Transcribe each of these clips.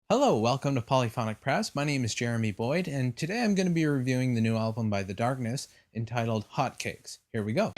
Hello, welcome to Polyphonic Press. My name is Jeremy Boyd, and today I'm going to be reviewing the new album by The Darkness entitled Hotcakes. Here we go.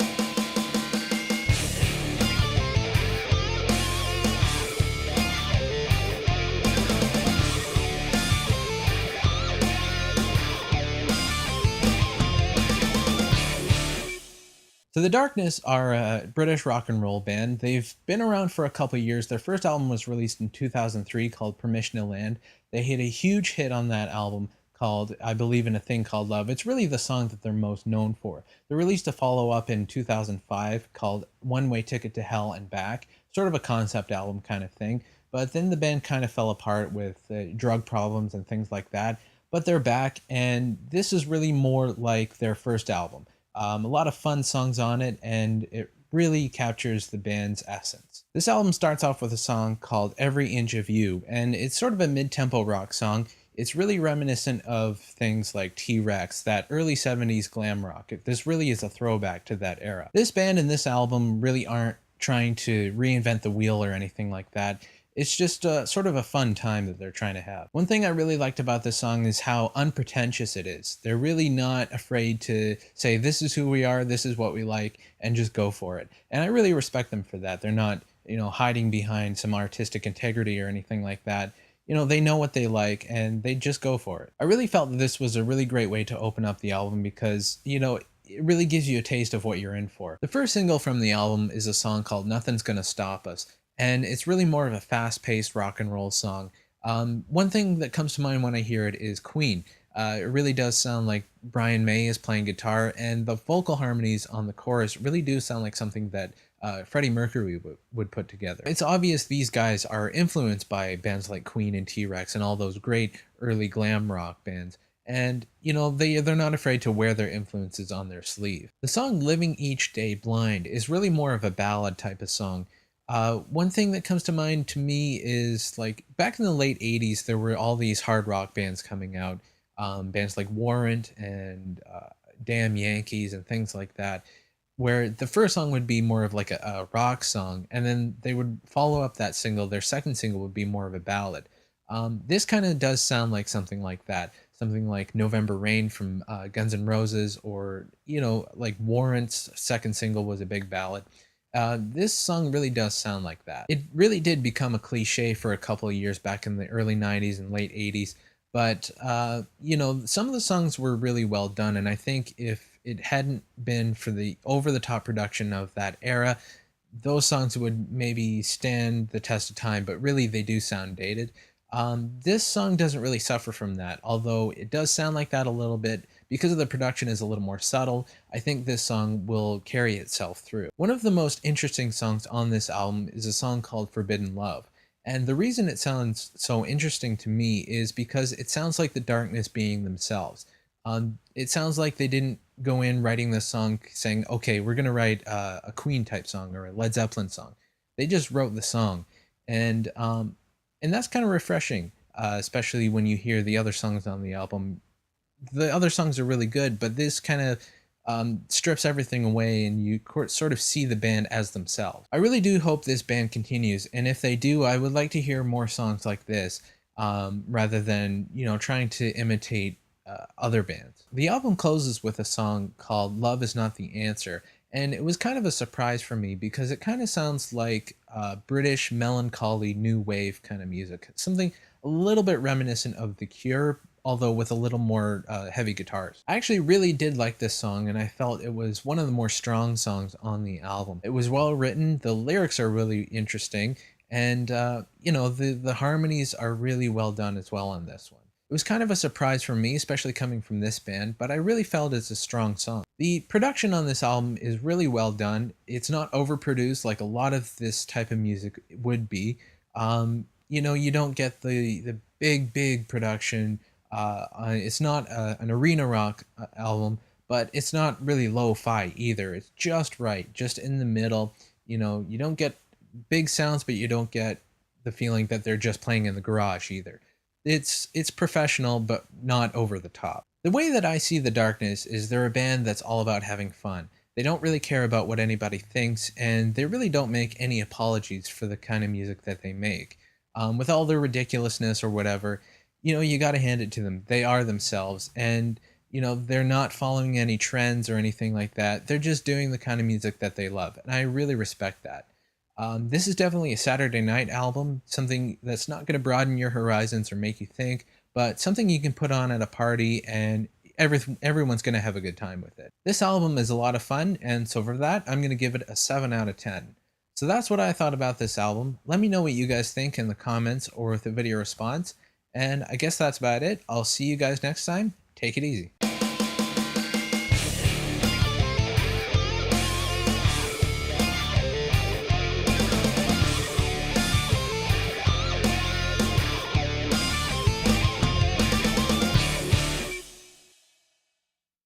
So The Darkness are a British rock and roll band. They've been around for a couple years. Their first album was released in 2003 called Permission to Land. They hit a huge hit on that album called I Believe in a Thing Called Love. It's really the song that they're most known for. They released a follow-up in 2005 called One Way Ticket to Hell and Back, sort of a concept album kind of thing. But then the band kind of fell apart with drug problems and things like that. But they're back, and this is really more like their first album. A lot of fun songs on it, and it really captures the band's essence. This album starts off with a song called Every Inch of You, and it's sort of a mid-tempo rock song. It's really reminiscent of things like T-Rex, that early 70s glam rock. This really is a throwback to that era. This band and this album really aren't trying to reinvent the wheel or anything like that. It's just sort of a fun time that they're trying to have. One thing I really liked about this song is how unpretentious it is. They're really not afraid to say, this is who we are, this is what we like, and just go for it. And I really respect them for that. They're not, hiding behind some artistic integrity or anything like that. They know what they like and they just go for it. I really felt that this was a really great way to open up the album because, it really gives you a taste of what you're in for. The first single from the album is a song called Nothing's Gonna Stop Us, and it's really more of a fast-paced rock and roll song. One thing that comes to mind when I hear it is Queen. It really does sound like Brian May is playing guitar, and the vocal harmonies on the chorus really do sound like something that Freddie Mercury would put together. It's obvious these guys are influenced by bands like Queen and T-Rex and all those great early glam rock bands. And, they're not afraid to wear their influences on their sleeve. The song Living Each Day Blind is really more of a ballad type of song. One thing that comes to mind to me is like back in the late 80s, there were all these hard rock bands coming out, bands like Warrant and Damn Yankees and things like that, where the first song would be more of like a rock song, and then they would follow up that single. Their second single would be more of a ballad. This kind of does sound like something like that, something like November Rain from Guns N' Roses, or, like Warrant's second single was a big ballad. This song really does sound like that. It really did become a cliche for a couple of years back in the early 90s and late 80s, but, some of the songs were really well done, and I think if it hadn't been for the over-the-top production of that era, those songs would maybe stand the test of time, but really they do sound dated. This song doesn't really suffer from that, although it does sound like that a little bit. Because of the production is a little more subtle, I think this song will carry itself through. One of the most interesting songs on this album is a song called Forbidden Love. And the reason it sounds so interesting to me is because it sounds like the Darkness being themselves. It sounds like they didn't go in writing this song saying, okay, we're going to write a Queen type song or a Led Zeppelin song. They just wrote the song. And that's kind of refreshing, especially when you hear the other songs on the album. The other songs are really good, but this kind of strips everything away and you sort of see the band as themselves. I really do hope this band continues, and if they do, I would like to hear more songs like this rather than, trying to imitate other bands. The album closes with a song called Love Is Not the Answer, and it was kind of a surprise for me because it kind of sounds like British melancholy new wave kind of music. Something a little bit reminiscent of The Cure, although with a little more heavy guitars. I actually really did like this song, and I felt it was one of the more strong songs on the album. It was well written, the lyrics are really interesting, and the harmonies are really well done as well on this one. It was kind of a surprise for me, especially coming from this band, but I really felt it's a strong song. The production on this album is really well done. It's not overproduced like a lot of this type of music would be. You don't get the big production. It's not an arena rock album, but it's not really lo-fi either. It's just right, just in the middle. You don't get big sounds, but you don't get the feeling that they're just playing in the garage either. It's professional, but not over the top. The way that I see The Darkness is they're a band that's all about having fun. They don't really care about what anybody thinks, and they really don't make any apologies for the kind of music that they make. with all their ridiculousness or whatever, you know, you got to hand it to them. They are themselves, and you know, they're not following any trends or anything like that. They're just doing the kind of music that they love, and I really respect that. This is definitely a Saturday night album, something that's not going to broaden your horizons or make you think, but something you can put on at a party and everyone's going to have a good time with it. This album is a lot of fun, and so for that, I'm going to give it a 7 out of 10. So that's what I thought about this album. Let me know what you guys think in the comments or with a video response. And I guess that's about it. I'll see you guys next time. Take it easy.